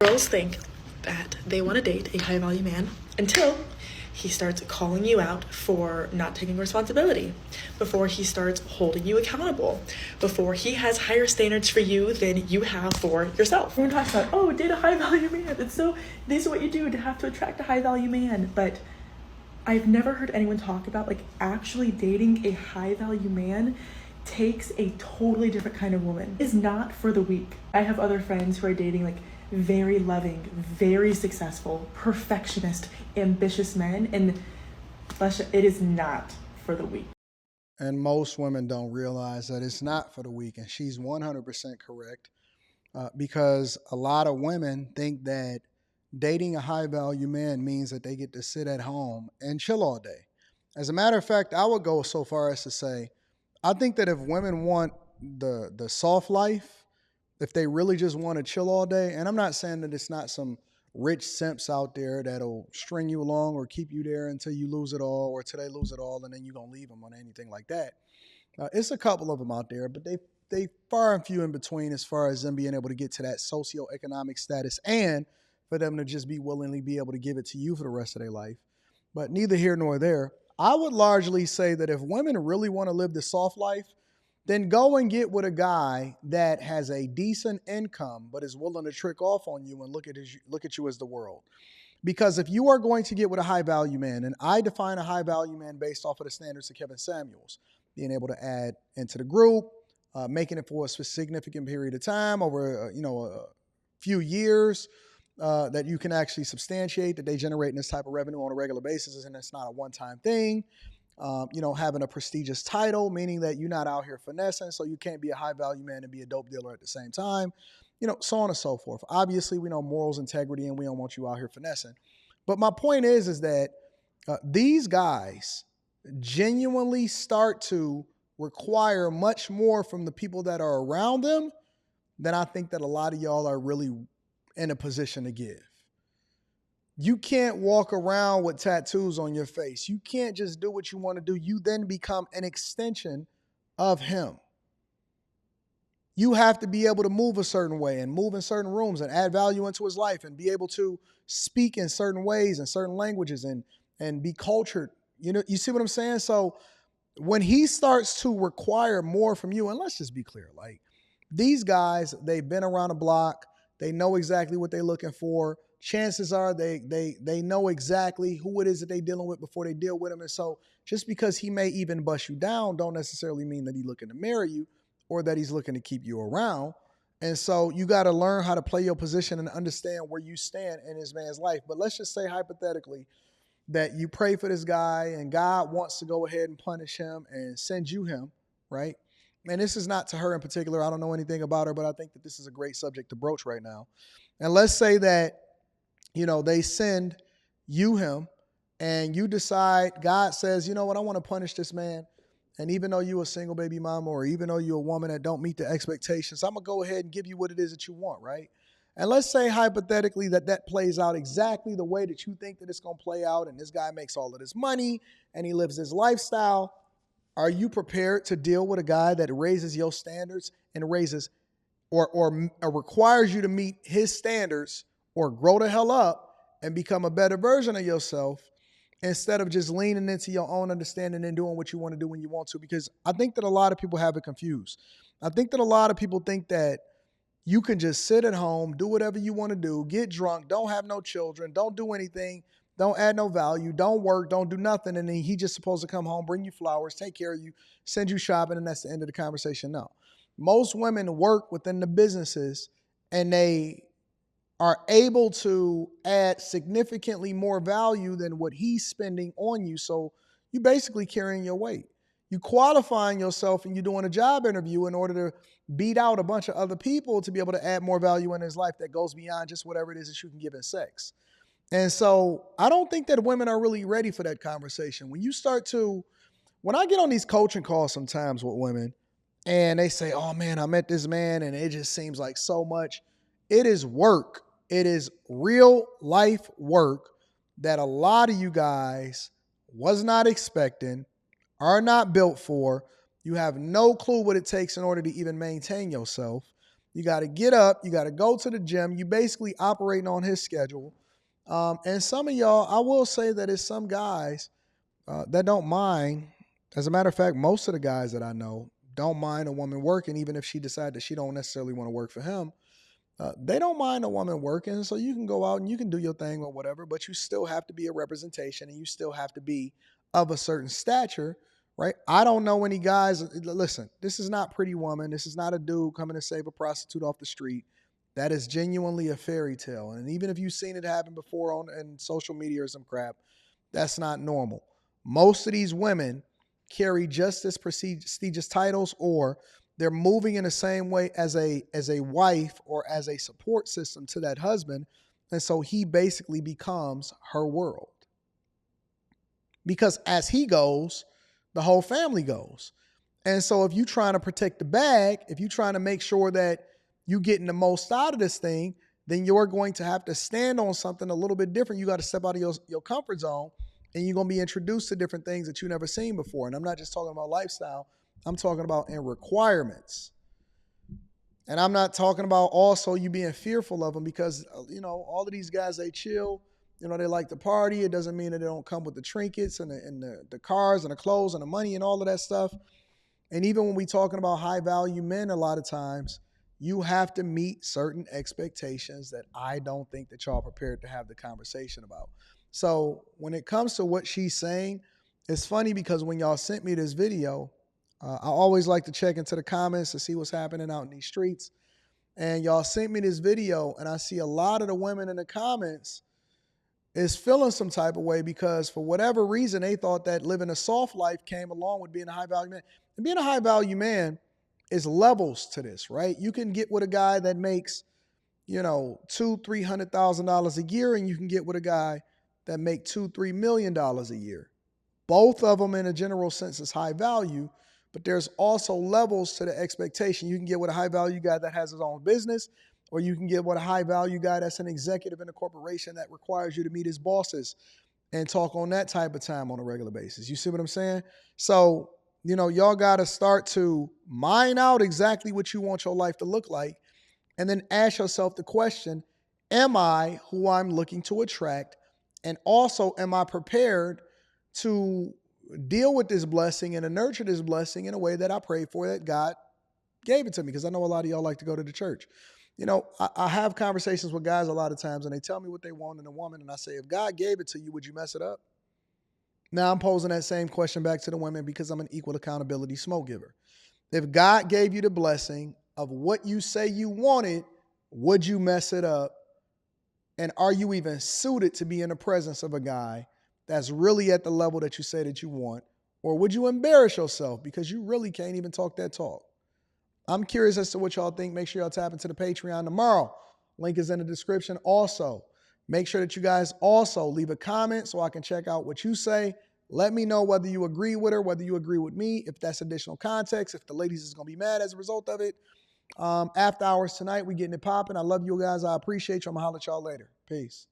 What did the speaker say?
Girls think that they want to date a high value man until he starts calling you out for not taking responsibility, before he starts holding you accountable, before he has higher standards for you than you have for yourself. Everyone talks about, oh, date a high value man. It's so, this is what you do to have to attract a high value man. But I've never heard anyone talk about like actually dating a high value man takes a totally different kind of woman. It is not for the weak. I have other friends who are dating like very loving, very successful, perfectionist, ambitious men, and it is not for the weak. And most women don't realize that it's not for the weak. And she's 100% correct, because a lot of women think that dating a high value man means that they get to sit at home and chill all day. As a matter of fact, I would go so far as to say, I think that if women want the soft life, if they really just want to chill all day, and I'm not saying that it's not some rich simps out there that'll string you along or keep you there until you lose it all or till they lose it all and then you're going to leave them on anything like that. It's a couple of them out there, but they far and few in between as far as them being able to get to that socioeconomic status and for them to just be willingly be able to give it to you for the rest of their life. But neither here nor there. I would largely say that if women really want to live the soft life, then go and get with a guy that has a decent income but is willing to trick off on you and look at you as the world. Because if you are going to get with a high value man, and I define a high value man based off of the standards of Kevin Samuels, being able to add into the group, making it for a significant period of time over a few years, that you can actually substantiate that they generate this type of revenue on a regular basis, and it's not a one-time thing. Having a prestigious title, meaning that you're not out here finessing, so you can't be a high value man and be a dope dealer at the same time, so on and so forth. Obviously, we know morals, integrity, and we don't want you out here finessing. But my point is that these guys genuinely start to require much more from the people that are around them than I think that a lot of y'all are really in a position to give. You can't walk around with tattoos on your face. You can't just do what you want to do. You then become an extension of him. You have to be able to move a certain way and move in certain rooms and add value into his life and be able to speak in certain ways and certain languages and be cultured. You see what I'm saying? So when he starts to require more from you, and let's just be clear, like these guys, they've been around the block. They know exactly what they're looking for. Chances are they know exactly who it is that they're dealing with before they deal with him. And so just because he may even bust you down don't necessarily mean that he's looking to marry you or that he's looking to keep you around. And so you got to learn how to play your position and understand where you stand in this man's life. But let's just say hypothetically that you pray for this guy and God wants to go ahead and punish him and send you him, right? And this is not to her in particular. I don't know anything about her, but I think that this is a great subject to broach right now. And let's say that, they send you him and you decide, God says, you know what, I want to punish this man. And even though you're a single baby mama or even though you're a woman that don't meet the expectations, I'm going to go ahead and give you what it is that you want, right? And let's say hypothetically that plays out exactly the way that you think that it's going to play out and this guy makes all of this money and he lives his lifestyle. Are you prepared to deal with a guy that raises your standards and raises or requires you to meet his standards or grow the hell up and become a better version of yourself instead of just leaning into your own understanding and doing what you want to do when you want to? Because I think that a lot of people have it confused. I think that a lot of people think that you can just sit at home, do whatever you want to do, get drunk, don't have no children, don't do anything, don't add no value, don't work, don't do nothing, and then he just supposed to come home, bring you flowers, take care of you, send you shopping, and that's the end of the conversation. No. Most women work within the businesses and they are able to add significantly more value than what he's spending on you. So you're basically carrying your weight. You qualifying yourself and you're doing a job interview in order to beat out a bunch of other people to be able to add more value in his life that goes beyond just whatever it is that you can give in sex. And so I don't think that women are really ready for that conversation. When I get on these coaching calls sometimes with women and they say, oh man, I met this man and it just seems like so much. It is work. It is real life work that a lot of you guys was not expecting, are not built for. You have no clue what it takes in order to even maintain yourself. You got to get up. You got to go to the gym. You basically operating on his schedule. And some of y'all, I will say that it's some guys that don't mind. As a matter of fact, most of the guys that I know don't mind a woman working, even if she decides that she don't necessarily want to work for him. They don't mind a woman working, so you can go out and you can do your thing or whatever, but you still have to be a representation and you still have to be of a certain stature, right? I don't know any guys. Listen, this is not Pretty Woman. This is not a dude coming to save a prostitute off the street. That is genuinely a fairy tale. And even if you've seen it happen before on social media or some crap, that's not normal. Most of these women carry just as prestigious titles, or they're moving in the same way as a wife or as a support system to that husband. And so he basically becomes her world. Because as he goes, the whole family goes. And so if you're trying to protect the bag, if you're trying to make sure that you're getting the most out of this thing, then you're going to have to stand on something a little bit different. You got to step out of your comfort zone, and you're going to be introduced to different things that you've never seen before. And I'm not just talking about lifestyle. I'm talking about in requirements. And I'm not talking about also you being fearful of them because, all of these guys, they chill. They like to party. It doesn't mean that they don't come with the trinkets and the cars and the clothes and the money and all of that stuff. And even when we talking about high value men, a lot of times you have to meet certain expectations that I don't think that y'all prepared to have the conversation about. So when it comes to what she's saying, it's funny because when y'all sent me this video, I always like to check into the comments to see what's happening out in these streets. And y'all sent me this video, and I see a lot of the women in the comments is feeling some type of way because for whatever reason, they thought that living a soft life came along with being a high value man. And being a high value man is levels to this, right? You can get with a guy that makes, $200,000-$300,000 a year, and you can get with a guy that make $2-3 million a year. Both of them, in a general sense, is high value, but there's also levels to the expectation. You can get with a high value guy that has his own business, or you can get with a high value guy that's an executive in a corporation that requires you to meet his bosses and talk on that type of time on a regular basis. You see what I'm saying? So, y'all got to start to mine out exactly what you want your life to look like, and then ask yourself the question, am I who I'm looking to attract? And also, am I prepared to deal with this blessing and to nurture this blessing in a way that I prayed for, that God gave it to me? Because I know a lot of y'all like to go to the church. I have conversations with guys a lot of times, and they tell me what they want in a woman, and I say, if God gave it to you, would you mess it up? Now I'm posing that same question back to the women because I'm an equal accountability smoke giver. If God gave you the blessing of what you say you wanted, would you mess it up? And are you even suited to be in the presence of a guy that's really at the level that you say that you want? Or would you embarrass yourself because you really can't even talk that talk? I'm curious as to what y'all think. Make sure y'all tap into the Patreon tomorrow. Link is in the description. Also, make sure that you guys also leave a comment so I can check out what you say. Let me know whether you agree with her, whether you agree with me, if that's additional context, if the ladies is going to be mad as a result of it. After hours tonight, we getting it popping. I love you guys. I appreciate you. I'm going to holler at y'all later. Peace.